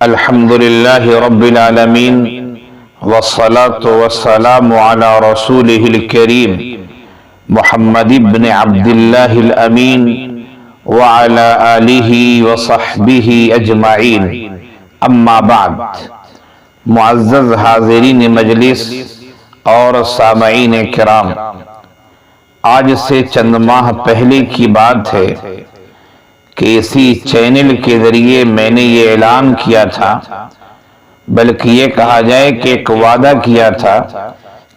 الحمد للہ رب العالمین والصلاة والسلام علی رسولہ الکریم محمد بن عبد اللہ الامین وعلی آلہ وصحبہ اجمعین اما بعد۔ معزز حاضرین مجلس اور سامعین کرام، آج سے چند ماہ پہلے کی بات ہے کہ اسی چینل کے ذریعے میں نے یہ اعلان کیا تھا، بلکہ یہ کہا جائے کہ ایک وعدہ کیا تھا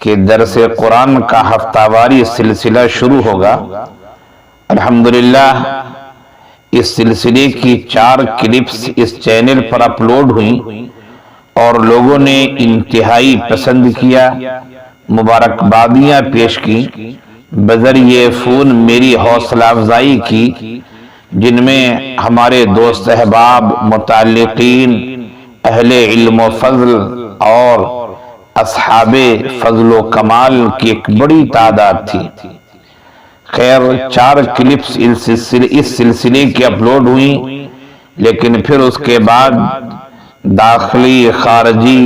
کہ درس قرآن کا ہفتہ واری سلسلہ شروع ہوگا۔ الحمدللہ اس سلسلے کی 4 کلپس اس چینل پر اپلوڈ ہوئیں اور لوگوں نے انتہائی پسند کیا، مبارکبادیاں پیش کی، بذریعہ فون میری حوصلہ افزائی کی، جن میں ہمارے دوست احباب، متعلقین، اہل علم و فضل اور اصحاب فضل و کمال کی ایک بڑی تعداد تھی۔ خیر 4 کلپس اس سلسلے کی اپلوڈ ہوئیں، لیکن پھر اس کے بعد داخلی، خارجی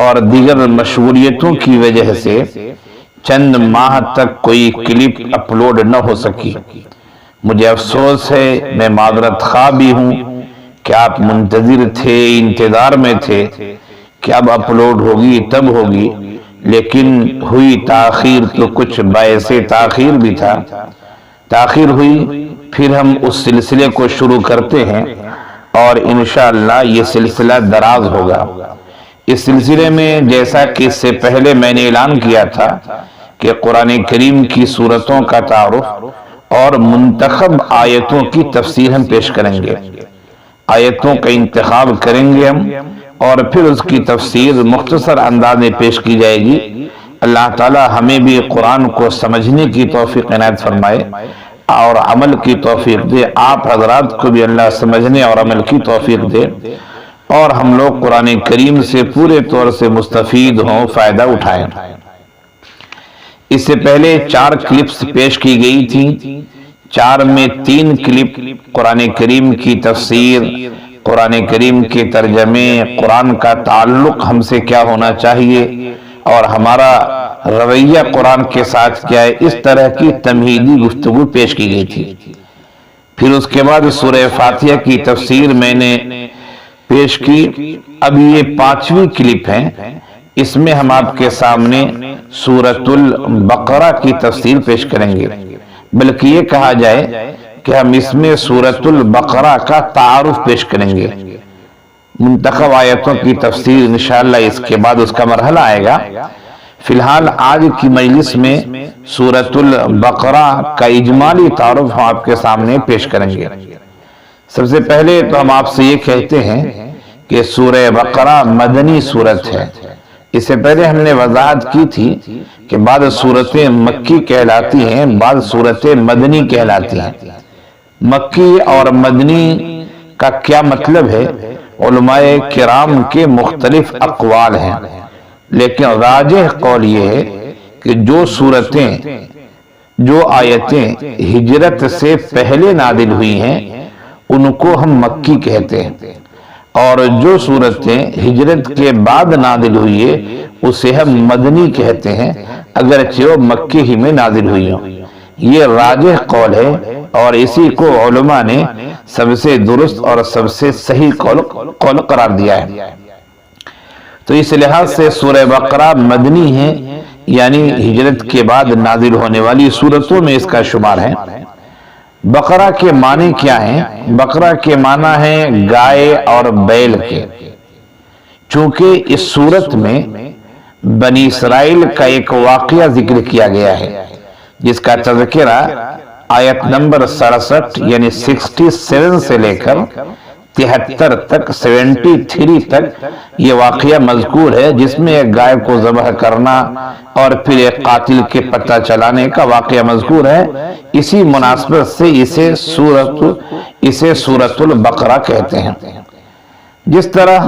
اور دیگر مشغولیتوں کی وجہ سے چند ماہ تک کوئی کلپ اپلوڈ نہ ہو سکی۔ مجھے افسوس ہے، میں معذرت خواہ بھی ہوں کہ آپ منتظر تھے، انتظار میں تھے کہ اب اپلوڈ ہوگی تب ہوگی، لیکن ہوئی تاخیر تو کچھ باعث تاخیر بھی تھا، تاخیر ہوئی۔ پھر ہم اس سلسلے کو شروع کرتے ہیں اور انشاءاللہ یہ سلسلہ دراز ہوگا۔ اس سلسلے میں جیسا کہ اس سے پہلے میں نے اعلان کیا تھا کہ قرآن کریم کی سورتوں کا تعارف اور منتخب آیتوں کی تفسیر ہم پیش کریں گے، آیتوں کا انتخاب کریں گے ہم، اور پھر اس کی تفسیر مختصر انداز میں پیش کی جائے گی۔ اللہ تعالی ہمیں بھی قرآن کو سمجھنے کی توفیق عنایت فرمائے اور عمل کی توفیق دے، آپ حضرات کو بھی اللہ سمجھنے اور عمل کی توفیق دے، اور ہم لوگ قرآن کریم سے پورے طور سے مستفید ہوں، فائدہ اٹھائیں۔ اس سے پہلے 4 کلپس پیش کی گئی تھی، 4 میں 3 کلپ قرآن کریم کی تفسیر، قرآن کریم کے ترجمے، قرآن کا تعلق ہم سے کیا ہونا چاہیے اور ہمارا رویہ قرآن کے ساتھ کیا ہے، اس طرح کی تمہیدی گفتگو پیش کی گئی تھی۔ پھر اس کے بعد سورہ فاتحہ کی تفسیر میں نے پیش کی۔ اب یہ 5ویں کلپ ہے، اس میں ہم آپ کے سامنے سورۃ البقرہ کی تفسیر پیش کریں گے، بلکہ یہ کہا جائے کہ ہم اس میں سورۃ البقرہ کا تعارف پیش کریں گے۔ منتخب آیتوں کی تفسیر انشاءاللہ اس کے بعد اس کا مرحلہ آئے گا۔ فی الحال آج کی مجلس میں سورۃ البقرہ کا اجمالی تعارف ہم آپ کے سامنے پیش کریں گے۔ سب سے پہلے تو ہم آپ سے یہ کہتے ہیں کہ سورہ بقرہ مدنی سورت ہے۔ اس سے پہلے ہم نے وضاحت کی تھی کہ بعض سورتیں مکی کہلاتی ہیں، بعض سورتیں مدنی کہلاتی ہیں۔ مکی اور مدنی کا کیا مطلب ہے، علماء کرام کے مختلف اقوال ہیں، لیکن راجح قول یہ ہے کہ جو سورتیں، جو آیتیں ہجرت سے پہلے نازل ہوئی ہیں ان کو ہم مکی کہتے ہیں، اور جو سورتیں ہجرت کے بعد نازل ہوئی ہے اسے ہم مدنی کہتے ہیں، اگرچہ وہ مکے ہی میں نازل ہوئی ہوں۔ یہ راجح قول ہے اور اسی کو علماء نے سب سے درست اور سب سے صحیح قول قرار دیا ہے۔ تو اس لحاظ سے سورہ بقرہ مدنی ہے، یعنی ہجرت کے بعد نازل ہونے والی سورتوں میں اس کا شمار ہے۔ بقرہ کے معنی کیا ہیں؟ بقرہ کے معنی ہیں گائے اور بیل کے، چونکہ اس سورت میں بنی اسرائیل کا ایک واقعہ ذکر کیا گیا ہے جس کا تذکرہ آیت نمبر 67 یعنی 67 سے لے کر 73 تک، 73 تک یہ واقعہ مذکور ہے، جس میں ایک گائے کو ذبح کرنا اور پھر ایک قاتل کے پتہ چلانے کا واقعہ مذکور ہے۔ اسی مناسبت سے اسے سورۃ البقرہ کہتے ہیں۔ جس طرح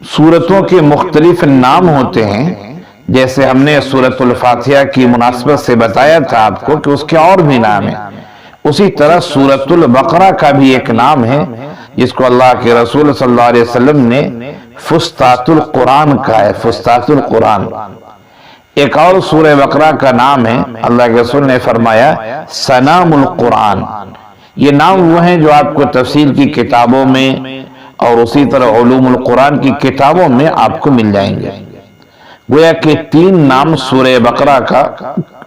سورتوں کے مختلف نام ہوتے ہیں، جیسے ہم نے سورۃ الفاتحہ کی مناسبت سے بتایا تھا آپ کو کہ اس کے اور بھی نام ہیں، اسی طرح سورۃ البقرہ کا بھی ایک نام ہے جس کو اللہ کے رسول صلی اللہ علیہ وسلم نے فستات القرآن کہا ہے، فستات القرآن۔ ایک اور سورہ بقرہ کا نام ہے، اللہ کے رسول نے فرمایا سنام القرآن۔ یہ نام وہ ہیں جو آپ کو تفسیر کی کتابوں میں اور اسی طرح علوم القرآن کی کتابوں میں آپ کو مل جائیں گے۔ گویا کہ 3 نام سورہ بقرہ کا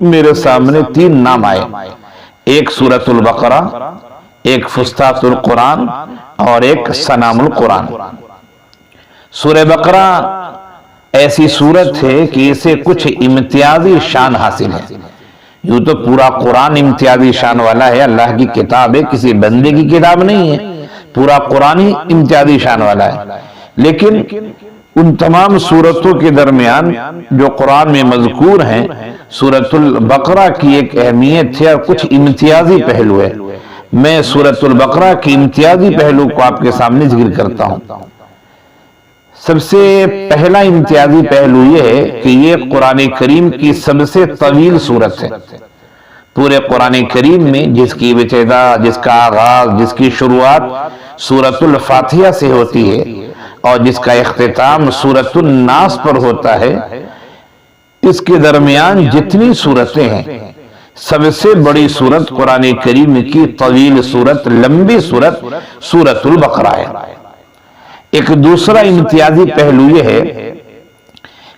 میرے سامنے 3 نام آئے، ایک سورۃ البقرہ، ایک فستات القرآن اور ایک سنام القرآن۔ سورہ بقرہ ایسی سورت ہے کہ اسے کچھ امتیازی شان حاصل ہے۔ یوں تو پورا قرآن امتیازی شان والا ہے، اللہ کی کتاب ہے، کسی بندے کی کتاب نہیں ہے، پورا قرآن ہی امتیازی شان والا ہے۔ لیکن ان تمام سورتوں کے درمیان جو قرآن میں مذکور ہیں، سورۃ البقرہ کی ایک اہمیت ہے اور کچھ امتیازی پہلو ہے۔ میں سورۃ البقرہ کی امتیازی پہلو کو آپ کے سامنے ذکر کرتا ہوں۔ سب سے پہلا امتیازی پہلو یہ ہے کہ یہ قرآن کریم کی سب سے طویل سورت ہے۔ پورے قرآن کریم میں جس کی ابتدا، جس کا آغاز، جس کی شروعات سورۃ الفاتحہ سے ہوتی ہے اور جس کا اختتام سورۃ الناس پر ہوتا ہے، اس کے درمیان جتنی صورتیں ہیں، سب سے بڑی سورت قرآن کریم کی طویل سورت، لمبی سورت سورۃ البقرہ ہے۔ ایک دوسرا امتیازی پہلو یہ ہے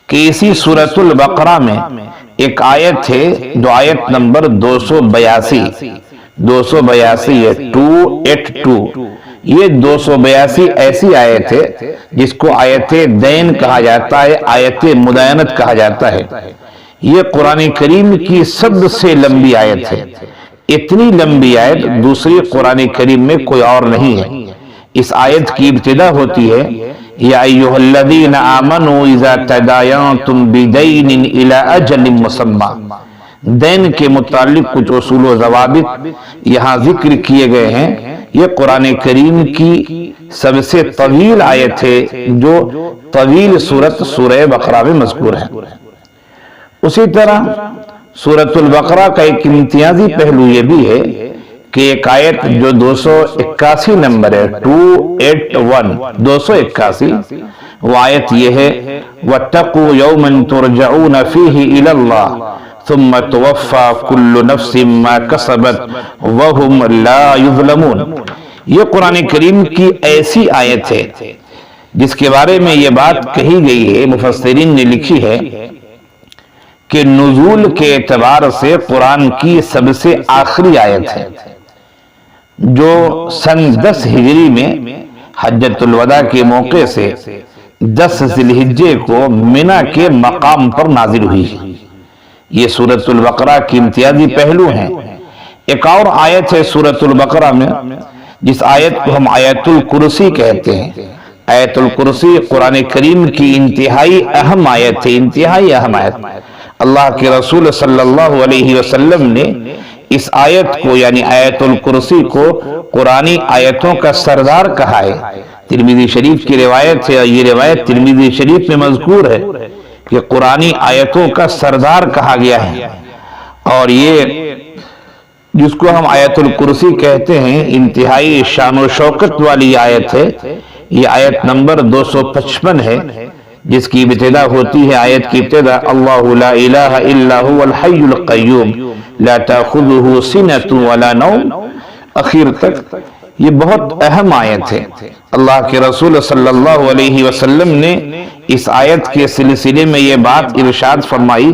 کہ اسی سورۃ البقرہ میں ایک آیت ہے جو آیت نمبر 282 ہے 282۔ یہ 282 ایسی آیت ہے جس کو آیت دین کہا جاتا ہے، آیت مدائنت کہا جاتا ہے۔ یہ قرآن کریم کی سب سے لمبی آیت ہے۔ اتنی لمبی آیت دوسری قرآن کریم میں کوئی اور نہیں ہے۔ اس آیت کی ابتدا ہوتی ہے یا ایھا الذین آمنوا اذا تداینتم بدین الی اجل مسمی۔ دین کے متعلق کچھ اصول و ضوابط یہاں ذکر کیے گئے ہیں۔ یہ قرآن کریم کی سب سے طویل آیت ہے جو طویل سورت سورہ بقرہ میں مذکور ہے۔ اسی طرح سورۃ البقرہ کا ایک امتیازی پہلو یہ بھی ہے کہ ایک آیت جو 281 نمبر ہے 281 281، وہ آیت یہ ہے وَاتَّقُوا يَوْمًا تُرْجَعُونَ فِيهِ إِلَى اللَّهِ ثُمَّ تُوَفَّى كُلُّ نَفْسٍ مَا كَسَبَتْ وَهُمْ لَا يُظْلَمُونَ۔ یہ قرآن کریم کی ایسی آیت ہے جس کے بارے میں یہ بات کہی گئی ہے، مفسرین نے لکھی ہے کہ نزول کے اعتبار سے قرآن کی سب سے آخری آیت ہے، جو سن 10 ہجری میں حجۃ الوداع کے موقع سے 10 ذی الحجہ کو منی کے مقام پر نازل ہوئی ہے۔ یہ سورۃ البقرہ کی امتیازی پہلو ہیں۔ ایک اور آیت ہے سورۃ البقرہ میں جس آیت کو ہم آیت الکرسی کہتے ہیں۔ آیت الکرسی قرآن کریم کی انتہائی اہم آیت ہے، انتہائی اہم آیت۔ اللہ کے رسول صلی اللہ علیہ وسلم نے اس آیت کو یعنی آیت الکرسی کو قرآنی آیتوں کا سردار کہا ہے۔ ترمذی شریف کی روایت ہے، یہ روایت ترمذی شریف میں مذکور ہے کہ قرآنی آیتوں کا سردار کہا گیا ہے، اور یہ جس کو ہم آیت الکرسی کہتے ہیں انتہائی شان و شوکت والی آیت ہے۔ یہ آیت نمبر 255 ہے جس کی ابتدا ہوتی ہے، آیت کی ابتدا اللہ لا الہ الا هو الحی القیوم لا تأخذہ سنۃ ولا نوم، اخیر تک۔ یہ بہت اہم آیت ہے۔ اللہ کے رسول صلی اللہ علیہ وسلم نے اس آیت کے سلسلے میں یہ بات ارشاد فرمائی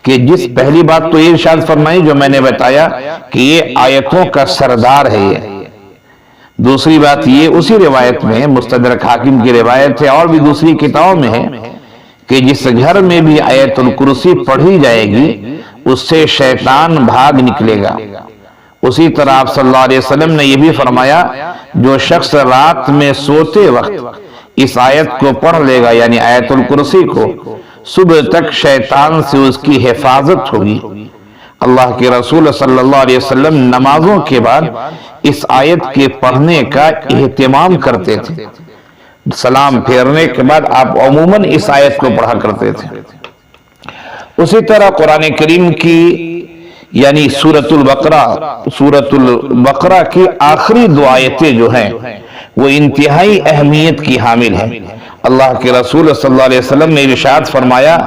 کہ جس پہلی بات تو یہ ارشاد فرمائی جو میں نے بتایا کہ یہ آیتوں کا سردار ہے۔ دوسری بات یہ اسی روایت میں مستدرک حاکم کی روایت ہے اور بھی دوسری کتابوں میں ہے کہ جس گھر میں بھی آیت الکرسی پڑھی جائے گی اس سے شیطان بھاگ نکلے گا۔ اسی طرح آپ صلی اللہ علیہ وسلم نے یہ بھی فرمایا جو شخص رات میں سوتے وقت اس آیت کو پڑھ لے گا یعنی آیت الکرسی کو، صبح تک شیطان سے اس کی حفاظت ہوگی۔ اللہ کے رسول صلی اللہ علیہ وسلم نمازوں کے بعد اس آیت کے پڑھنے کا اہتمام کرتے تھے۔ سلام پھیرنے کے بعد آپ عموماً اس آیت کو پڑھا کرتے تھے۔ اسی طرح قرآن کریم کی یعنی سورۃ البقرہ کی آخری 2 آیتیں جو ہیں وہ انتہائی اہمیت کی حامل ہے۔ اللہ کے رسول صلی اللہ علیہ وسلم نے ارشاد فرمایا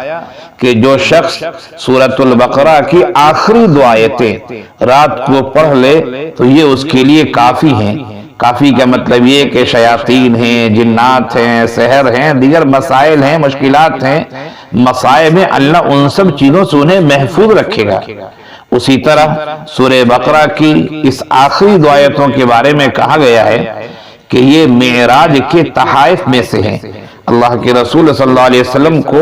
کہ جو شخص سورۃ البقرہ کی آخری دو آیتیں رات کو پڑھ لے تو یہ اس کے لیے کافی ہیں۔ کافی کا مطلب یہ کہ شیاطین ہیں، جنات ہیں، سحر ہیں، دیگر مسائل ہیں، مشکلات ہیں، مصائب ہیں، اللہ ان سب چیزوں سے انہیں محفوظ رکھے گا۔ اسی طرح سورہ بقرہ کی اس آخری دو آیتوں کے بارے میں کہا گیا ہے کہ یہ معراج کے تحائف میں سے ہیں۔ اللہ کے رسول صلی اللہ علیہ وسلم کو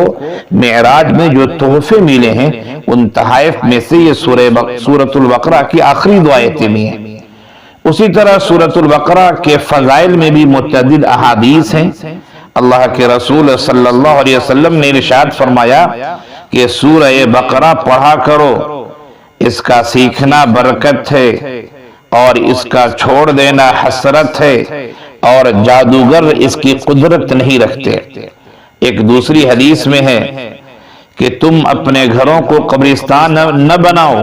معراج میں جو تحفے ملے ہیں ان تحائف میں سے یہ سورۃ البقرہ کی آخری دو آیتیں بھی ہیں۔ اسی طرح سورۃ البقرہ کے فضائل میں بھی متعدد احادیث ہیں۔ اللہ کے رسول صلی اللہ علیہ وسلم نے ارشاد فرمایا کہ سورہ بقرہ پڑھا کرو، اس کا سیکھنا برکت ہے اور اس کا چھوڑ دینا حسرت ہے، اور جادوگر اس کی قدرت نہیں رکھتے۔ ایک دوسری حدیث میں ہے کہ تم اپنے گھروں کو قبرستان نہ بناؤ،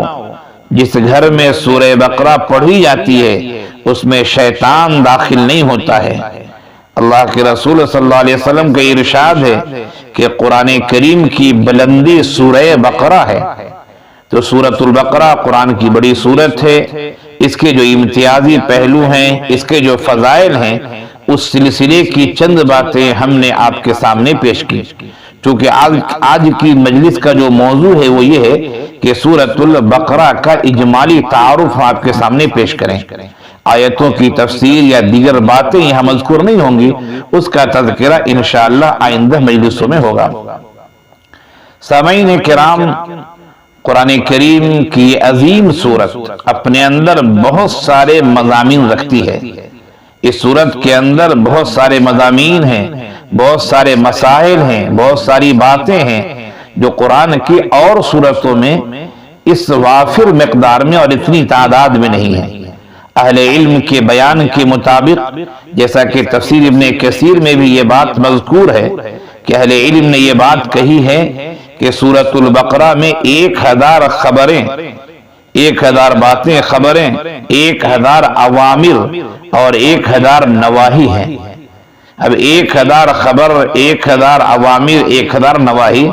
جس گھر میں سورہ بقرہ پڑھی جاتی ہے اس میں شیطان داخل نہیں ہوتا ہے۔ اللہ کے رسول صلی اللہ علیہ وسلم کا ارشاد ہے کہ قرآن کریم کی بلندی سورہ بقرہ ہے۔ تو سورۃ البقرہ قرآن کی بڑی سورت ہے، اس کے جو امتیازی پہلو ہیں، اس کے جو فضائل ہیں، اس سلسلے کی چند باتیں ہم نے آپ کے سامنے پیش کی۔ چونکہ آج کی مجلس کا جو موضوع ہے وہ یہ ہے کہ سورۃ البقرہ کا اجمالی تعارف آپ کے سامنے پیش کریں۔ آیتوں کی تفسیر یا دیگر باتیں یہاں مذکور نہیں ہوں گی، اس کا تذکرہ انشاءاللہ آئندہ مجلسوں میں ہوگا۔ سامعین کرام، قرآن کریم کی عظیم سورت اپنے اندر بہت سارے مضامین رکھتی ہے۔ اس سورت کے اندر بہت سارے مضامین ہیں، بہت سارے مسائل ہیں، بہت ساری باتیں ہیں جو قرآن کی اور سورتوں میں اس وافر مقدار میں اور اتنی تعداد میں نہیں ہے۔ اہل علم کے بیان کے مطابق، جیسا کہ تفسیر ابن کثیر میں بھی یہ بات مذکور ہے کہ اہل علم نے یہ بات کہی ہے کہ سورۃ البقرہ میں 1000 خبریں، 1000 باتیں، خبریں، 1000 اوامر اور 1000 نواہی ہیں۔ اب 1000 خبر، 1000 اوامر، 1000 نواہی،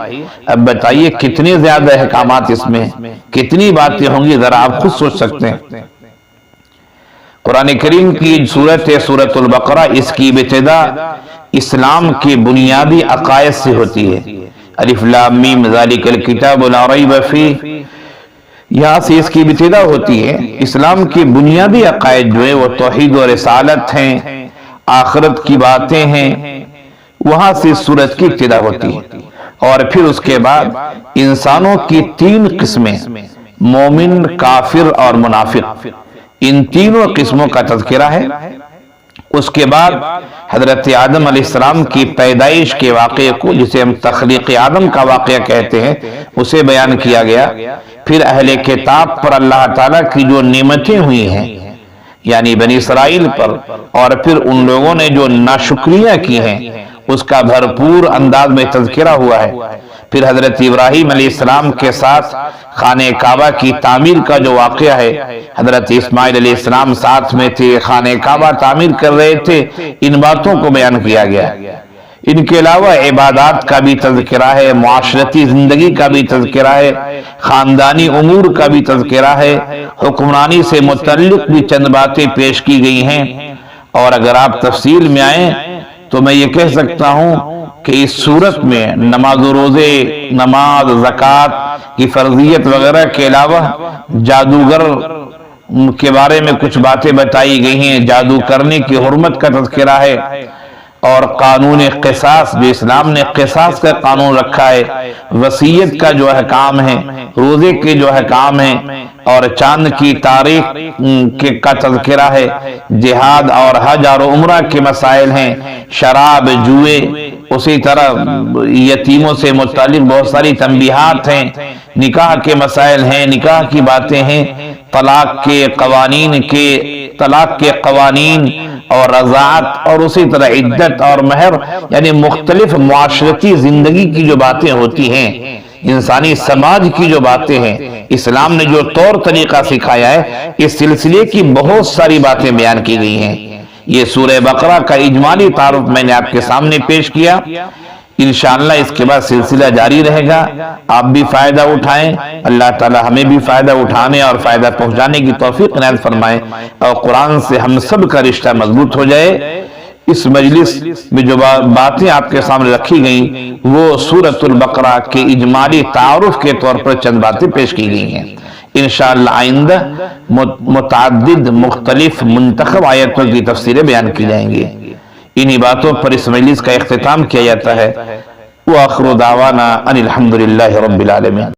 اب بتائیے کتنے زیادہ احکامات اس میں، کتنی باتیں ہوں گی، ذرا آپ خود سوچ سکتے ہیں۔ قرآن کریم کی سورت ہے سورۃ البقرہ، اس کی ابتدا اسلام کے بنیادی عقائد سے ہوتی ہے۔ الف لام میم ذالک الکتاب لا ریب فیہ، یہاں سے اس کی ابتدا ہوتی ہے۔ اسلام کے بنیادی عقائد جو ہے وہ توحید و رسالت ہیں، آخرت کی باتیں ہیں، وہاں سے سورت کی ابتدا ہوتی ہے۔ اور پھر اس کے بعد انسانوں کی 3 قسمیں، مومن، کافر اور منافق، ان تینوں قسموں کا تذکرہ ہے۔ اس کے بعد حضرت آدم علیہ السلام کی پیدائش کے واقعے کو، جسے ہم تخلیق آدم کا واقعہ کہتے ہیں، اسے بیان کیا گیا۔ پھر اہل کتاب پر اللہ تعالیٰ کی جو نعمتیں ہوئی ہیں، یعنی بنی اسرائیل پر، اور پھر ان لوگوں نے جو ناشکریاں کی ہیں، اس کا بھرپور انداز میں تذکرہ ہوا ہے۔ پھر حضرت ابراہیم علیہ السلام کے ساتھ خانہ کعبہ کی تعمیر کا جو واقعہ ہے، حضرت اسماعیل علیہ السلام ساتھ میں تھے، خانہ کعبہ تعمیر کر رہے تھے، ان باتوں کو بیان کیا گیا۔ ان کے علاوہ عبادات کا بھی تذکرہ ہے، معاشرتی زندگی کا بھی تذکرہ ہے، خاندانی امور کا بھی تذکرہ ہے، حکمرانی سے متعلق بھی چند باتیں پیش کی گئی ہیں۔ اور اگر آپ تفصیل میں آئیں تو میں یہ کہہ سکتا ہوں کہ اس صورت میں نماز و روزے، نماز، زکوٰۃ کی فرضیت وغیرہ کے علاوہ جادوگر کے بارے میں کچھ باتیں بتائی گئی ہیں، جادو کرنے کی حرمت کا تذکرہ ہے، اور قانون قصاص، جو اسلام نے قصاص کا قانون رکھا ہے، وصیت کا جو احکام ہے، روزے کے جو احکام ہیں، اور چاند کی تاریخ کا تذکرہ ہے، جہاد اور حج اور عمرہ کے مسائل ہیں، شراب، جوئے، اسی طرح یتیموں سے متعلق بہت ساری تنبیہات ہیں، نکاح کے مسائل ہیں، نکاح کی باتیں ہیں، طلاق کے قوانین اور رضاعت، اور اسی طرح عدت اور مہر، یعنی مختلف معاشرتی زندگی کی جو باتیں ہوتی ہیں، انسانی سماج کی جو باتیں ہیں، اسلام نے جو طور طریقہ سکھایا ہے، اس سلسلے کی بہت ساری باتیں بیان کی گئی ہیں۔ یہ سورہ بقرہ کا اجمالی تعارف میں نے آپ کے سامنے پیش کیا. انشاءاللہ اس کے بعد سلسلہ جاری رہے گا. آپ بھی فائدہ اٹھائیں، اللہ تعالی ہمیں بھی فائدہ اٹھانے اور فائدہ پہنچانے کی توفیق عنایت فرمائے، اور قرآن سے ہم سب کا رشتہ مضبوط ہو جائے. اس مجلس میں جو باتیں آپ کے سامنے رکھی گئیں وہ سورۃ البقرہ کے اجمالی تعارف کے طور پر چند باتیں پیش کی گئی ہیں. انشاءاللہ آئندہ متعدد مختلف منتخب آیتوں کی تفسیریں بیان کی جائیں گی. انہی باتوں پر اس مجلس کا اختتام کیا جاتا ہے. وآخر دعوانا ان الحمد للہ رب العالمین.